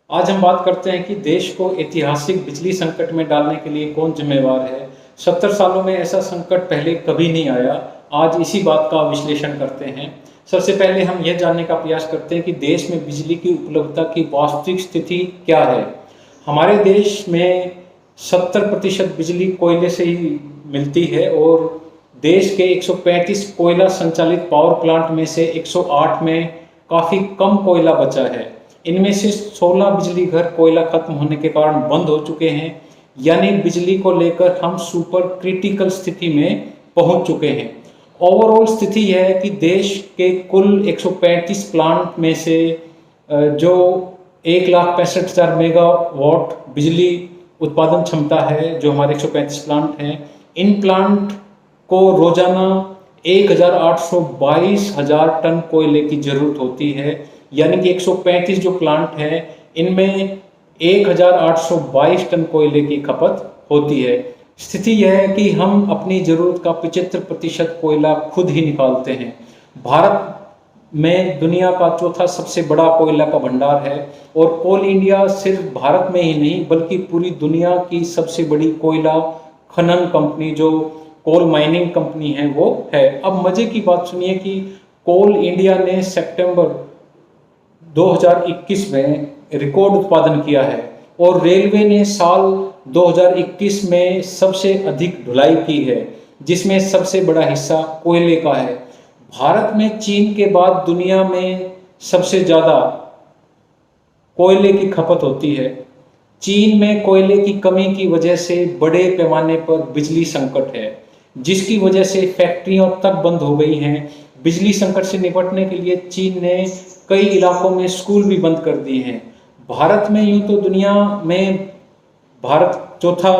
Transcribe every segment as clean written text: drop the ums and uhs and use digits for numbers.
आज हम बात करते हैं कि देश को ऐतिहासिक बिजली संकट में डालने के लिए कौन जिम्मेवार है। 70 सालों में ऐसा संकट पहले कभी नहीं आया। आज इसी बात का विश्लेषण करते हैं। सबसे पहले हम यह जानने का प्रयास करते हैं कि देश में बिजली की उपलब्धता की वास्तविक स्थिति क्या है। हमारे देश में 70% बिजली कोयले से ही मिलती है और देश के 135 कोयला संचालित पावर प्लांट में से 108 में काफ़ी कम कोयला बचा है। इनमें से 16 बिजली घर कोयला खत्म होने के कारण बंद हो चुके हैं, यानी बिजली को लेकर हम सुपर क्रिटिकल स्थिति में पहुंच चुके हैं। ओवरऑल स्थिति यह है कि देश के कुल 135 प्लांट में से जो 1,65,000 मेगावाट बिजली उत्पादन क्षमता है, जो हमारे 135 प्लांट हैं, इन प्लांट को रोजाना 1,822,000 टन कोयले की जरूरत होती है। यानी कि 135 जो प्लांट हैं इनमें 1,822 टन कोयले की खपत होती है। स्थिति यह है कि हम अपनी जरूरत का 75% कोयला खुद ही निकालते हैं। भारत में दुनिया का चौथा सबसे बड़ा कोयला का भंडार है और कोल इंडिया सिर्फ भारत में ही नहीं बल्कि पूरी दुनिया की सबसे बड़ी कोयला खनन कंपनी जो कोल माइनिंग कंपनी है वो है। अब मजे की बात सुनिए कि कोल इंडिया ने सितंबर 2021 में रिकॉर्ड उत्पादन किया है और रेलवे ने साल 2021 में सबसे अधिक ढुलाई की है, जिसमें सबसे बड़ा हिस्सा कोयले का है। भारत में चीन के बाद दुनिया में सबसे ज़्यादा कोयले की खपत होती है। चीन में कोयले की कमी की वजह से बड़े पैमाने पर बिजली संकट है, जिसकी वजह से फैक्ट्रियां तक बंद हो गई हैं। बिजली संकट से निपटने के लिए चीन ने कई इलाकों में स्कूल भी बंद कर दिए हैं। भारत में यूं तो दुनिया में भारत चौथा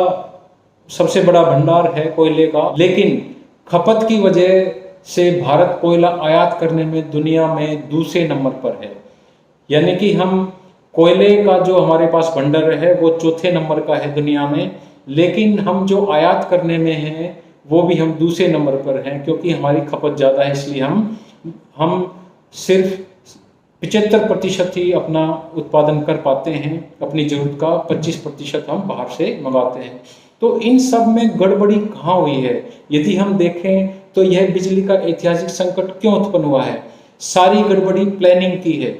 सबसे बड़ा भंडार है कोयले का, लेकिन खपत की वजह से भारत कोयला आयात करने में दुनिया में दूसरे नंबर पर है। यानी कि हम कोयले का जो हमारे पास भंडार है वो चौथे नंबर का है दुनिया में, लेकिन हम जो आयात करने में हैं वो भी हम दूसरे नंबर पर हैं, क्योंकि हमारी खपत ज़्यादा है। इसलिए हम सिर्फ 75% ही अपना उत्पादन कर पाते हैं। अपनी ज़रूरत का 25% हम बाहर से मंगाते हैं। तो इन सब में गड़बड़ी कहाँ हुई है? यदि हम देखें तो यह बिजली का ऐतिहासिक संकट क्यों उत्पन्न हुआ है? सारी गड़बड़ी प्लानिंग की है।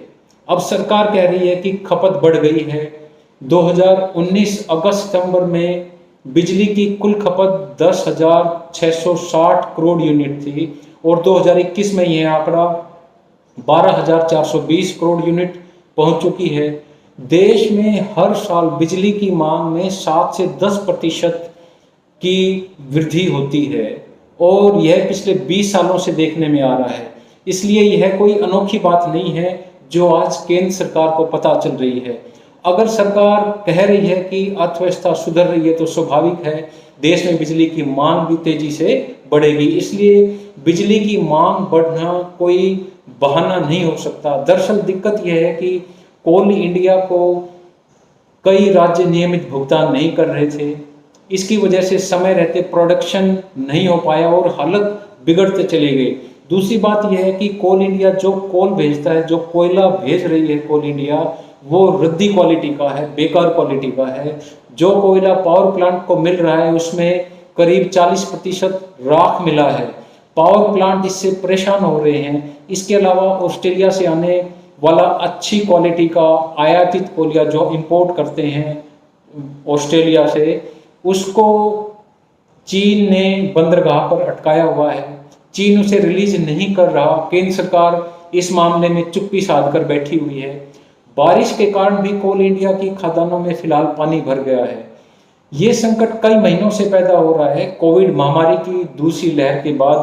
अब सरकार कह रही है कि खपत बढ़ गई है। 2019 अगस्त सितंबर में बिजली की कुल खपत 10,660 करोड़ यूनिट थी और 2021 में यह आंकड़ा 12,420 करोड़ यूनिट पहुंच चुकी है। देश में हर साल बिजली की मांग में 7 से 10% की वृद्धि होती है और यह पिछले 20 सालों से देखने में आ रहा है। इसलिए यह कोई अनोखी बात नहीं है जो आज केंद्र सरकार को पता चल रही है। अगर सरकार कह रही है कि अर्थव्यवस्था सुधर रही है तो स्वाभाविक है देश में बिजली की मांग भी तेजी से बढ़ेगी। इसलिए बिजली की मांग बढ़ना कोई बहाना नहीं हो सकता। दरअसल दिक्कत यह है कि कोल इंडिया को कई राज्य नियमित भुगतान नहीं कर रहे थे। इसकी वजह से समय रहते प्रोडक्शन नहीं हो पाया और हालत बिगड़ते चले गए। दूसरी बात यह है कि कोल इंडिया जो कोल भेजता है, जो कोयला भेज रही है कोल इंडिया, वो रद्दी क्वालिटी का है, बेकार क्वालिटी का है। जो कोयला पावर प्लांट को मिल रहा है उसमें करीब 40% राख मिला है। पावर प्लांट इससे परेशान हो रहे हैं। इसके अलावा ऑस्ट्रेलिया से आने वाला अच्छी क्वालिटी का आयातित कोयला जो इंपोर्ट करते हैं ऑस्ट्रेलिया से, उसको चीन ने बंदरगाह पर अटकाया हुआ है। चीन उसे रिलीज नहीं कर रहा। केंद्र सरकार इस मामले में चुप्पी साध कर बैठी हुई है। बारिश के कारण भी कोल इंडिया की खदानों में फिलहाल पानी भर गया है। ये संकट कई महीनों से पैदा हो रहा है। कोविड महामारी की दूसरी लहर के बाद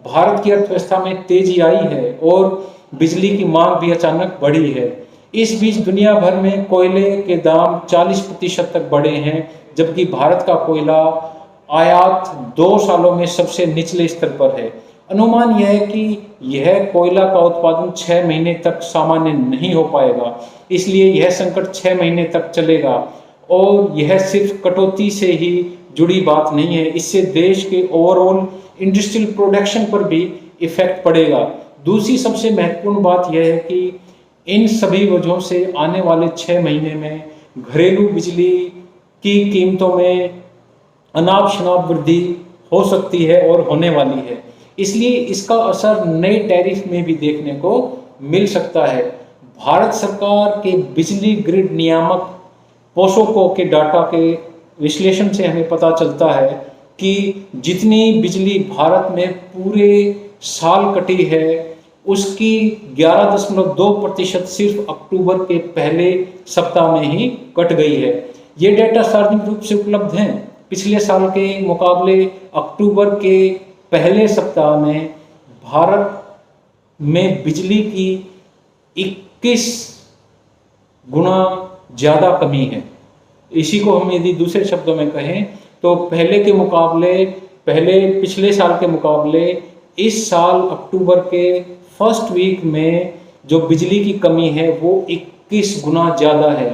भारत की अर्थव्यवस्था में तेजी आई है और बिजली की मांग भी अचानक बढ़ी है। इस बीच दुनिया भर में कोयले के दाम 40% तक बढ़े हैं, जबकि भारत का कोयला आयात 2 सालों में सबसे निचले स्तर पर है। अनुमान यह है कि यह कोयला का उत्पादन 6 महीने तक सामान्य नहीं हो पाएगा। इसलिए यह संकट 6 महीने तक चलेगा और यह सिर्फ कटौती से ही जुड़ी बात नहीं है। इससे देश के ओवरऑल इंडस्ट्रियल प्रोडक्शन पर भी इफेक्ट पड़ेगा। दूसरी सबसे महत्वपूर्ण बात यह है कि इन सभी वजहों से आने वाले 6 महीने में घरेलू बिजली की कीमतों में अनाप शनाप वृद्धि हो सकती है और होने वाली है। इसलिए इसका असर नए टैरिफ में भी देखने को मिल सकता है। भारत सरकार के बिजली ग्रिड नियामक पोसोको के डाटा के विश्लेषण से हमें पता चलता है कि जितनी बिजली भारत में पूरे साल कटी है उसकी 11.2% सिर्फ अक्टूबर के पहले सप्ताह में ही कट गई है। ये डेटा सार्वजनिक रूप से उपलब्ध हैं। पिछले साल के मुकाबले अक्टूबर के पहले सप्ताह में भारत में बिजली की 21 गुना ज़्यादा कमी है। इसी को हम यदि दूसरे शब्दों में कहें तो पिछले साल के मुकाबले इस साल अक्टूबर के फर्स्ट वीक में जो बिजली की कमी है वो 21 गुना ज़्यादा है।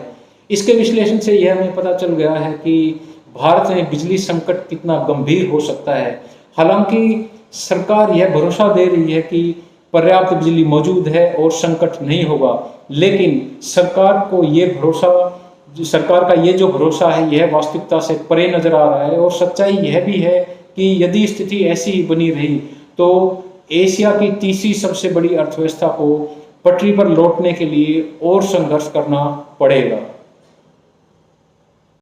इसके विश्लेषण से यह हमें पता चल गया है कि भारत में बिजली संकट कितना गंभीर हो सकता है। हालांकि सरकार यह भरोसा दे रही है कि पर्याप्त बिजली मौजूद है और संकट नहीं होगा, लेकिन सरकार का ये जो भरोसा है यह वास्तविकता से परे नजर आ रहा है। और सच्चाई यह भी है कि यदि स्थिति ऐसी ही बनी रही तो एशिया की तीसरी सबसे बड़ी अर्थव्यवस्था को पटरी पर लौटने के लिए और संघर्ष करना पड़ेगा।